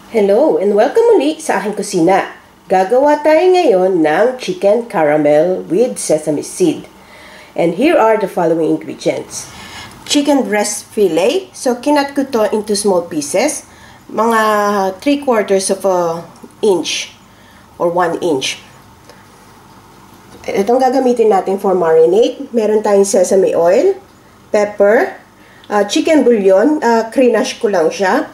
Hello and welcome muli sa aking kusina. Gagawa tayo ngayon ng chicken caramel with sesame seed. And here are the following ingredients. Chicken breast fillet. So kinat ko to into small pieces. Mga 3/4 of a inch or 1 inch. Itong gagamitin natin for marinade. Meron tayong sesame oil, pepper, chicken bouillon, crinash ko lang siya.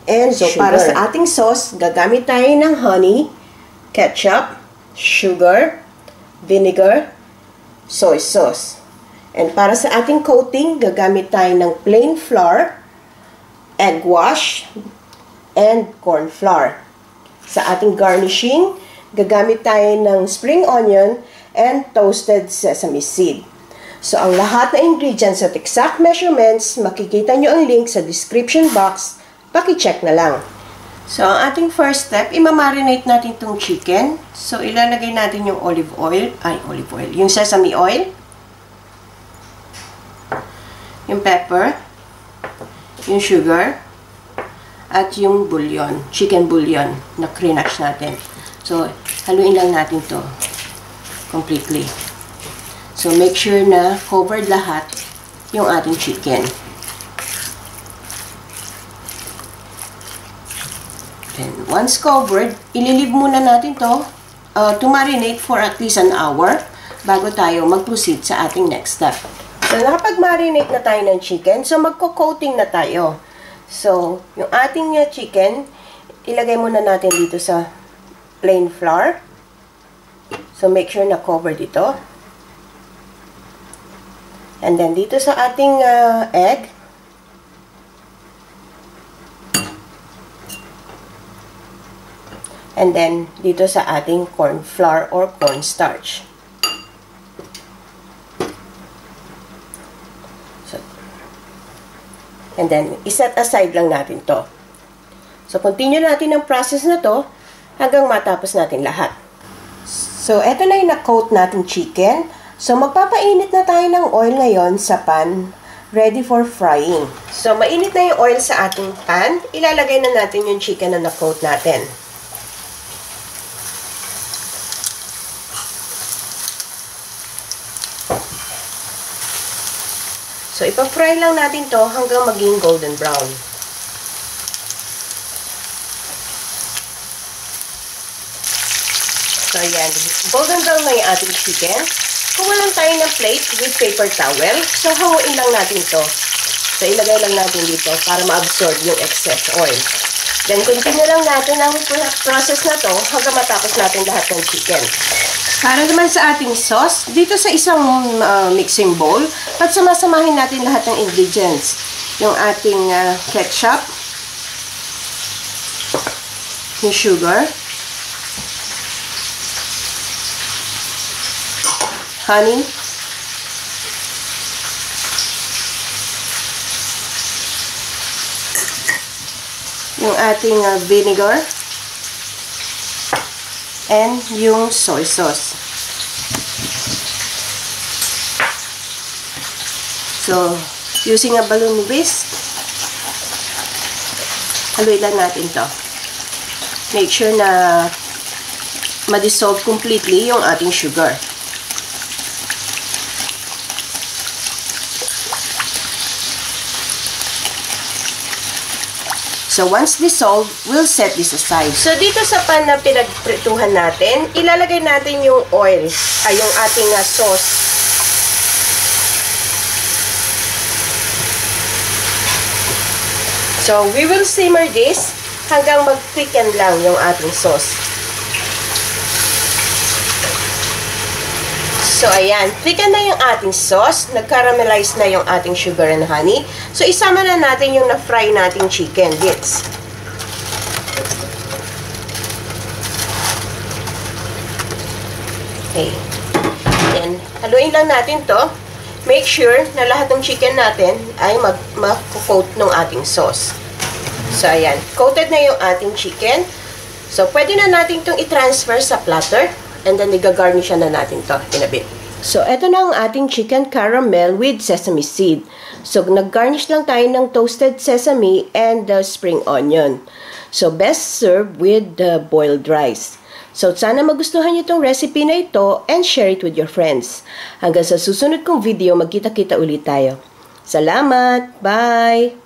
And so, para sa ating sauce, gagamit tayo ng honey, ketchup, sugar, vinegar, soy sauce. And para sa ating coating, gagamit tayo ng plain flour, egg wash, and corn flour. Sa ating garnishing, gagamit tayo ng spring onion and toasted sesame seed. So, ang lahat na ingredients at exact measurements, makikita nyo ang link sa description box. Paki-check na lang. So, ang ating first step, imamarinate natin itong chicken. So, ilalagay natin yung yung sesame oil, yung pepper, yung sugar, at yung bouillon, chicken bouillon na crinash natin. So, haluin lang natin to completely. So, make sure na covered lahat yung ating chicken. And once covered, ililib muna natin to marinate for at least an hour bago tayo mag-proceed sa ating next step. So, nakapag-marinate na tayo ng chicken, so magko-coating na tayo. So, yung ating chicken, ilagay muna natin dito sa plain flour. So, make sure na covered ito. And then, dito sa ating egg, and then, dito sa ating corn flour or cornstarch. So, and then, iset aside lang natin to. So, continue natin ang process na to hanggang matapos natin lahat. So, eto na yung na-coat natin chicken. So, magpapainit na tayo ng oil ngayon sa pan, ready for frying. So, mainit na yung oil sa ating pan. Ilalagay na natin yung chicken na na-coat natin. So, ipa-fry lang natin to hanggang maging golden brown. So, ayan. Golden brown na yung ating chicken. Kuha lang tayo ng plate with paper towel. So, hanguin lang natin to. So, ilagay lang natin dito para ma-absorb yung excess oil. Then, continue lang natin ang process na to hanggang matapos natin lahat ng chicken. Para naman sa ating sauce, dito sa isang mixing bowl, at samasamahin natin lahat ng ingredients. Yung ating ketchup, yung sugar, honey, yung ating vinegar, and yung soy sauce. So, using a balloon whisk, haluin lang natin to. Make sure na ma-dissolve completely yung ating sugar. So, once dissolved, we'll set this aside. So, dito sa pan na pinagprituhan natin, ilalagay natin yung oil, yung ating sauce. So, we will simmer this hanggang mag-thicken lang yung ating sauce. So, ayan. Thicken na yung ating sauce. Nag-caramelize na yung ating sugar and honey. So, isama na natin yung na-fry nating chicken bits. Okay. Then, haluin lang natin to. Make sure na lahat ng chicken natin ay mag-coat ng ating sauce. So, ayan. Coated na yung ating chicken. So, pwede na natin itong i-transfer sa platter. And then, i-garnish na natin to in a bit. So, eto na ang ating chicken caramel with sesame seed. So, nag-garnish lang tayo ng toasted sesame and spring onion. So, best served with the boiled rice. So, sana magustuhan niyo itong recipe na ito and share it with your friends. Hanggang sa susunod kong video, magkita-kita ulit tayo. Salamat! Bye!